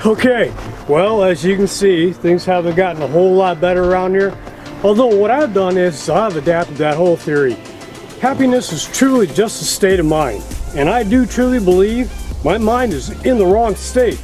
Okay, well, as you can see, things haven't gotten a whole lot better around here. Although what I've done is I've adapted that whole theory. Happiness is truly just a state of mind. And I do truly believe my mind is in the wrong state.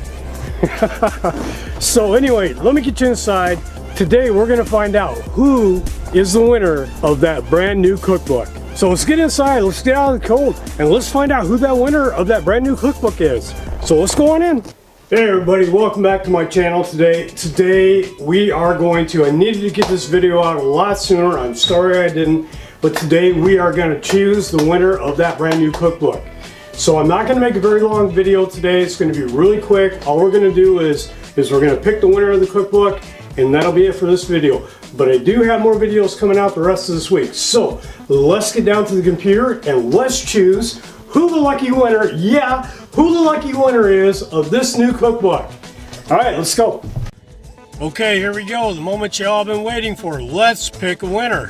So anyway, let me get you inside. Today we're going to find out who is the winner of that brand new cookbook. So let's get inside, let's get out of the cold, and let's find out who that winner of that brand new cookbook is. So let's go on in. Hey everybody, welcome back to my channel today. Today we are going to, I needed to get this video out a lot sooner, I'm sorry I didn't, but today we are going to choose the winner of that brand new cookbook. So I'm not going to make a very long video today, it's going to be really quick. All we're going to do is we're going to pick the winner of the cookbook, and that'll be it for this video. But I do have more videos coming out the rest of this week. So let's get down to the computer and let's choose who the lucky winner, who the lucky winner is of this new cookbook. All right, let's go. Okay, here we go. The moment you all been waiting for. Let's pick a winner.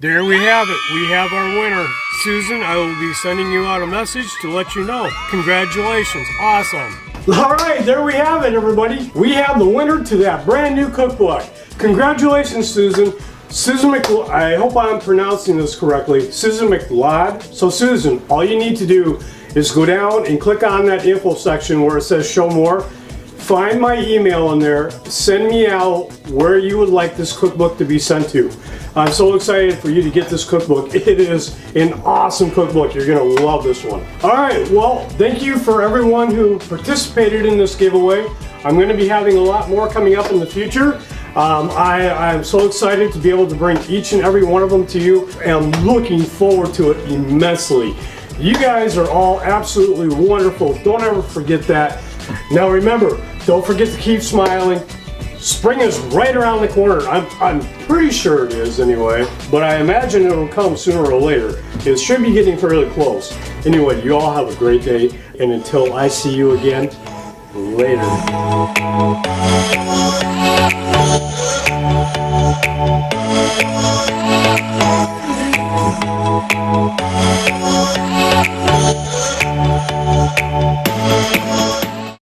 There we have it. We have our winner. Susan, I will be sending you out a message to let you know. Congratulations. Awesome. All right, there we have it, everybody. We have the winner to that brand new cookbook. Congratulations, Susan. Susan Macleod, I hope I'm pronouncing this correctly. Susan Macleod. So Susan, all you need to do is go down and click on that info section where it says show more. Find my email in there, send me out where you would like this cookbook to be sent to. I'm so excited for you to get this cookbook. It is an awesome cookbook. You're going to love this one. All right, well, thank you for everyone who participated in this giveaway. I'm going to be having a lot more coming up in the future. I'm so excited to be able to bring each and every one of them to you, and I'm looking forward to it immensely. You guys are all absolutely wonderful. Don't ever forget that. Now remember, don't forget to keep smiling. Spring is right around the corner. I'm pretty sure it is anyway, but I imagine it'll come sooner or later. It should be getting fairly close. Anyway, you all have a great day, and until I see you again, later.